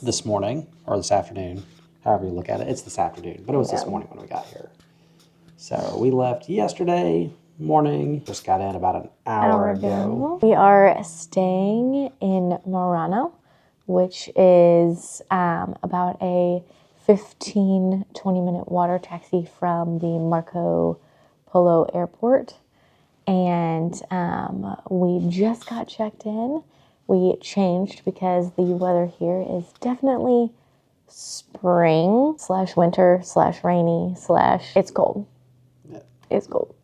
this morning, or this afternoon, however you look at it. It's this afternoon, but it was this morning when we got here. So we left yesterday morning, just got in about an hour ago. We are staying in Murano, which is about a 15-20 minute water taxi from the Marco Polo airport. And we just got checked in. We changed because the weather here is definitely spring / winter / rainy / it's cold. Yeah. It's cold.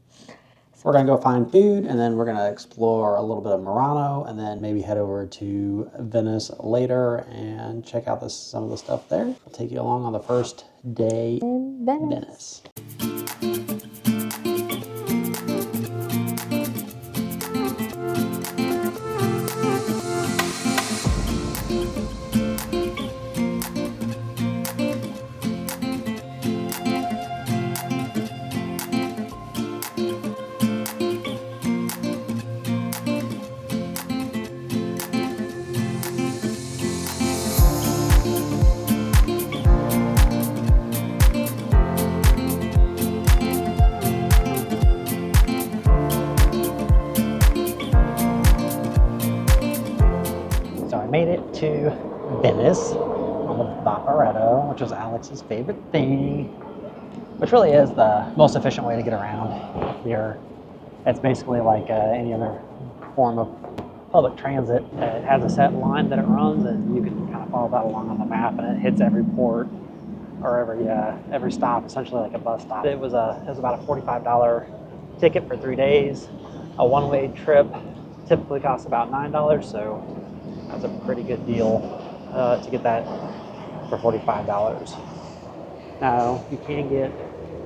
We're gonna go find food, and then we're gonna explore a little bit of Murano, and then maybe head over to Venice later and check out some of the stuff there. We'll take you along on the first day In Venice. So I made it to Venice on the Vaporetto, which was Alex's favorite thing, which really is the most efficient way to get around here. It's basically like any other form of public transit. It has a set line that it runs, and you can kind of follow that along on the map, and it hits every port or every stop, essentially like a bus stop. It was about a $45 ticket for 3 days. A one-way trip typically costs about $9, so that's a pretty good deal to get that for $45. Now, you can get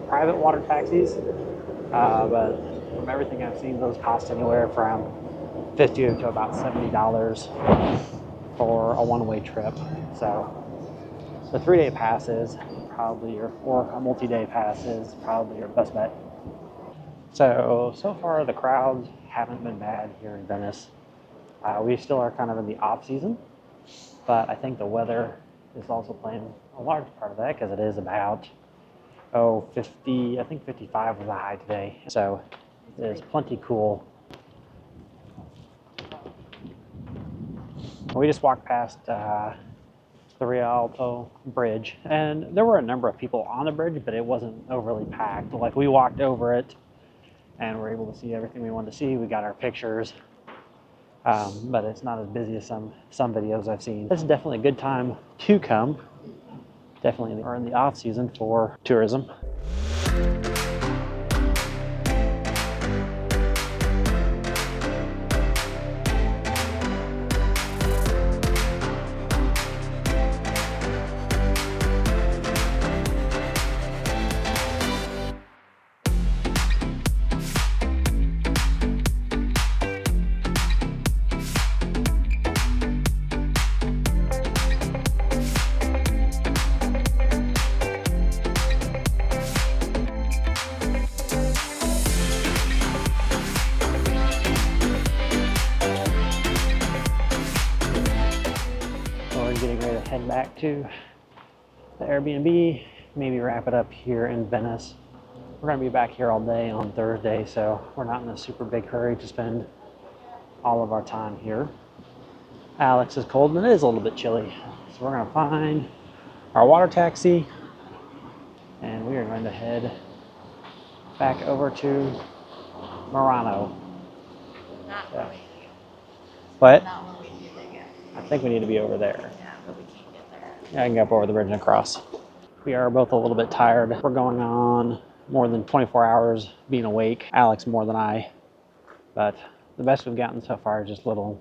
private water taxis, but from everything I've seen, those cost anywhere from $50 to about $70 for a one-way trip. So the 3-day pass is probably or a multi-day pass is probably your best bet. So far the crowds haven't been bad here in Venice. We still are kind of in the off season, but I think the weather is also playing a large part of that, because it is about 50, I think 55 was the high today. So it is plenty cool. We just walked past the Rialto Bridge, and there were a number of people on the bridge, but it wasn't overly packed. Like, we walked over it and were able to see everything we wanted to see. We got our pictures, but it's not as busy as some videos I've seen. This is definitely a good time to come. Definitely in the off season for tourism. Getting ready to head back to the Airbnb, maybe wrap it up here in Venice. We're going to be back here all day on Thursday, so we're not in a super big hurry to spend all of our time here. Alex is cold, and it is a little bit chilly, so we're going to find our water taxi, and we are going to head back over to Murano. Not Yeah. really. What? Not when we need to get. I think we need to be over there. Yeah, but we can't get there. Yeah, I can go up over the bridge and across. We are both a little bit tired. We're going on more than 24 hours being awake. Alex more than I. But the best we've gotten so far is just little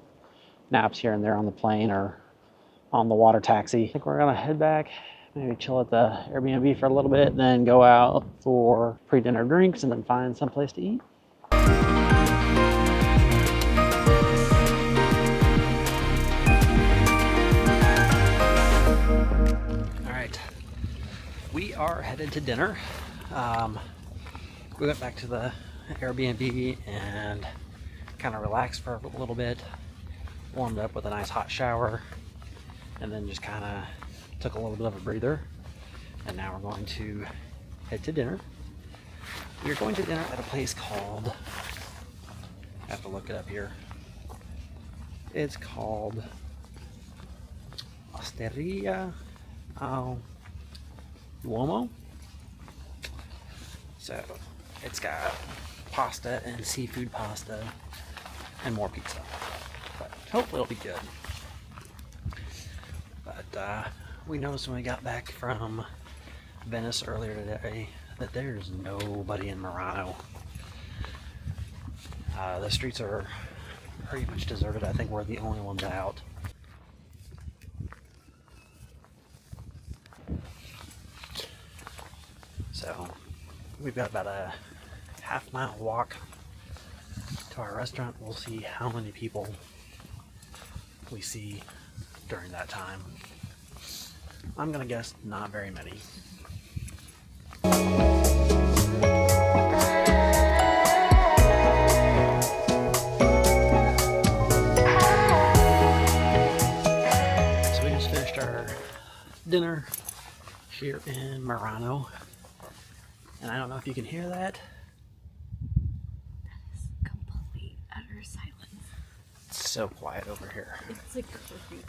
naps here and there on the plane or on the water taxi. I think we're gonna head back, maybe chill at the Airbnb for a little bit, then go out for pre-dinner drinks and then find someplace to eat. We are headed to dinner. We went back to the Airbnb and kind of relaxed for a little bit, warmed up with a nice hot shower, and then just kind of took a little bit of a breather, and now we're going to head to dinner. We're going to dinner at a place called, I have to look it up here. It's called Osteria al Duomo. So it's got pasta and seafood pasta and more pizza. But hopefully it'll be good. But we noticed when we got back from Venice earlier today that there's nobody in Murano. The streets are pretty much deserted. I think we're the only ones out. So we've got about a half-mile walk to our restaurant. We'll see how many people we see during that time. I'm gonna guess not very many. So we just finished our dinner here in Murano, and I don't know if you can hear that. That is complete, utter silence. It's so quiet over here. It's like creepy.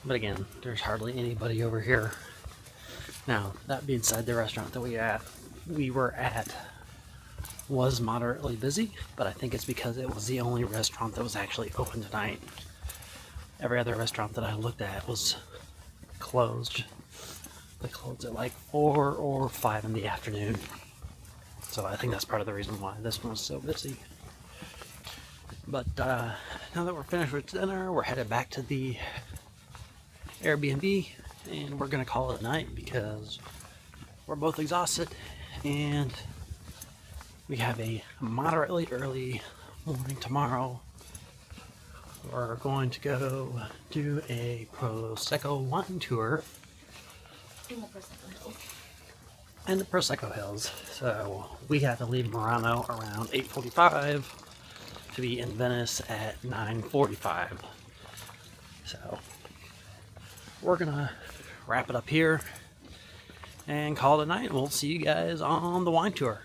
But again, there's hardly anybody over here. Now, that being said, the restaurant that we were at was moderately busy, but I think it's because it was the only restaurant that was actually open tonight. Every other restaurant that I looked at was closed. They closed at like 4 or 5 in the afternoon. So I think that's part of the reason why this one was so busy. But now that we're finished with dinner, we're headed back to the Airbnb, and we're gonna call it a night because we're both exhausted and we have a moderately early morning tomorrow. We're going to go do a Prosecco wine tour In the Prosecco Hills. in the Prosecco Hills. So we have to leave Murano around 8:45 to be in Venice at 9:45. So we're gonna wrap it up here and call it a night. We'll see you guys on the wine tour.